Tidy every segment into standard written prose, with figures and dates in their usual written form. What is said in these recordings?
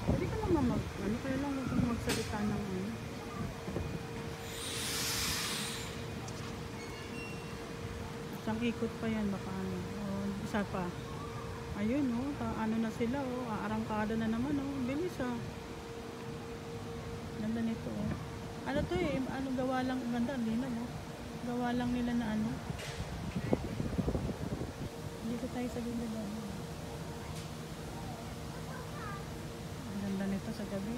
Pwede ka naman ano, kaya lang huwag kang magsalita ng ano. Isang ikot pa yan, baka ano. O, isa pa. Ayun, oh, ano na sila, oh, aarangkada na naman, oh. Bilis, ah. Ganda nito, oh. Ano to eh, ano gawa lang, ganda, linaw, oh. Gawa lang nila na ano. Dito tayo sa ganda, oh. Ang ganda nito sa gabi.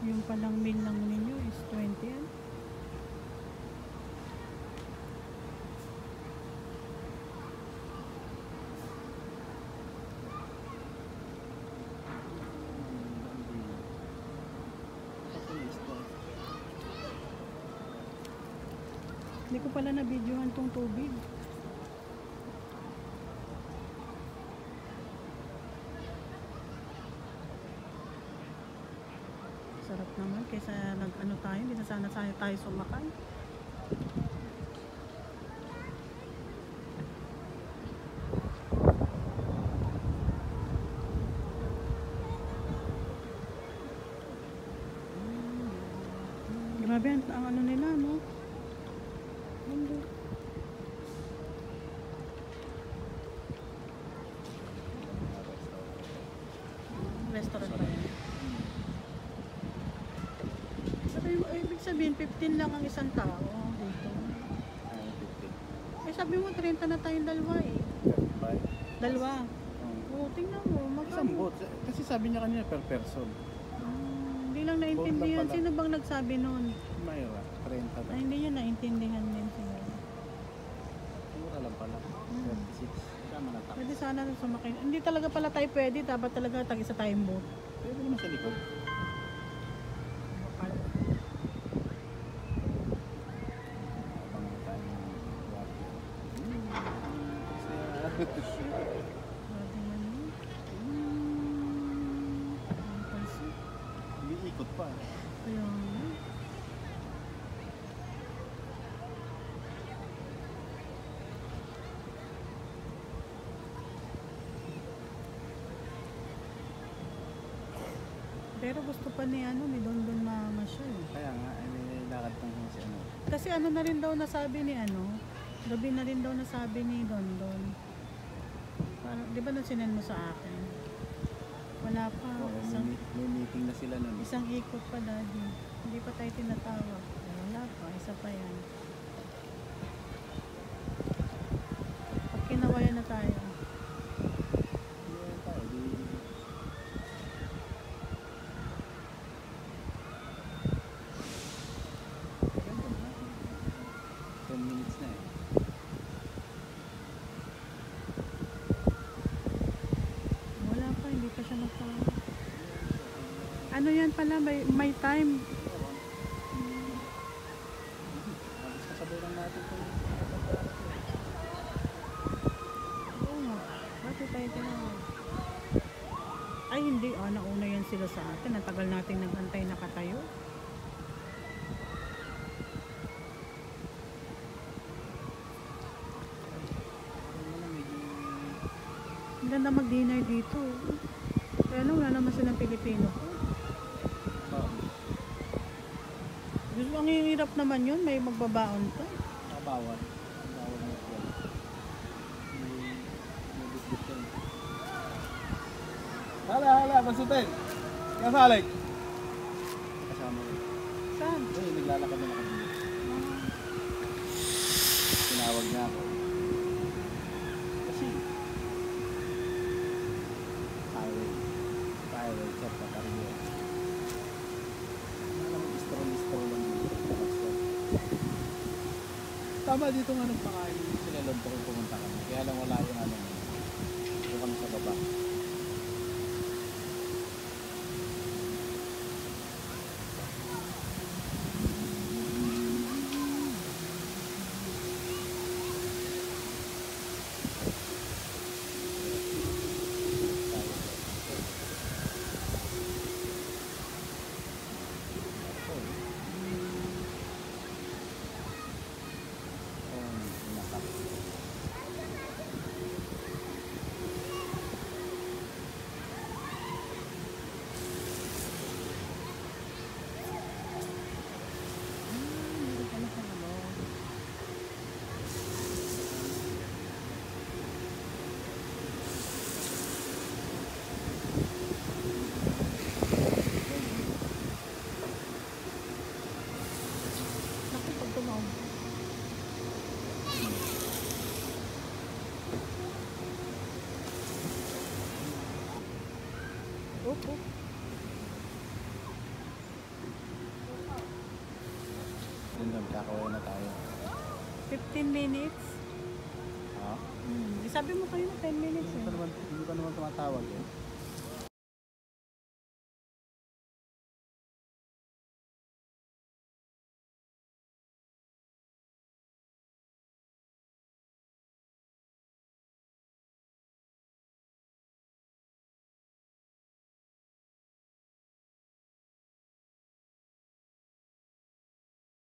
Yung palang meal lang ninyo is 20 yan. Hindi ko pala na-videohan tong tubig. Sarap naman kaysa nag-ano tayo, hindi na sana tayo sumakay. Grabe ang ano nila, no? Restaurant ba yan? Ibig sabihin 15 lang ang isang tao dito. Eh sabi mo 30 na tayong dalawa eh. Dalawa. Oo, tingnan mo. Isang boat. Kasi sabi niya kanina per person. Hindi lang naintindihan. Sino bang nagsabi nun? Mayra, 30 na. Ay, hindi yun naintindihan din siya. Mura lang pala. 36. Sama na tayo. Pwede sana sumakay. Hindi talaga pala tayo pwede. Dapat talaga tag-isa tayong boat. Pwede naman sa likod. Hindi ikot pa. Ayun. Pero gusto pa ni Dondon mamasyal. Kaya nga, may lakad pang si ano. Kasi ano na rin daw nasabi ni gabi na rin daw nasabi ni Dondon. Parang, di ba nung sinend mo sa akin? Wala pa. May meeting na sila nun. Isang ikot pa, daddy. Hindi pa tayo tinatawag. Wala pa. Isa pa yan. Pag kinawayan na tayo. Hindi tayo. 10 minutes na eh. Wala pa. Hindi pa siya nagtawag. Ano yan pala? May time. Kasabay lang natin ito. Oo nga. Bakit tayo tinawag? Ay hindi. Nauna yan sila sa atin. Ang tagal nating nagantay nakatayo. Ang ganda mag-dinner dito. Kaya lang wala naman silang Pilipino. Gusto ang hirap naman yun. May magbabaon pa. Bawal. Bawal na ito. May bitbit yan. Hala, masutin. Kasalik. Kasama yun. Saan? Eh, naglalakad na kami. Tinawag niya ako. Kasi, highway, chat pa pa rin yun. Alam mo, istro lang dito. Tama dito nga nagpakain sila Lonto kung pumunta kami. Kaya lang wala yung ano. Doon kami sa baba. Naku, pag tumawag. Opo. Yun doon, kakawin na tayo. 15 minutes. Ha? Sabi mo kayo na 10 minutes Hindi eh. pa naman tumatawag eh.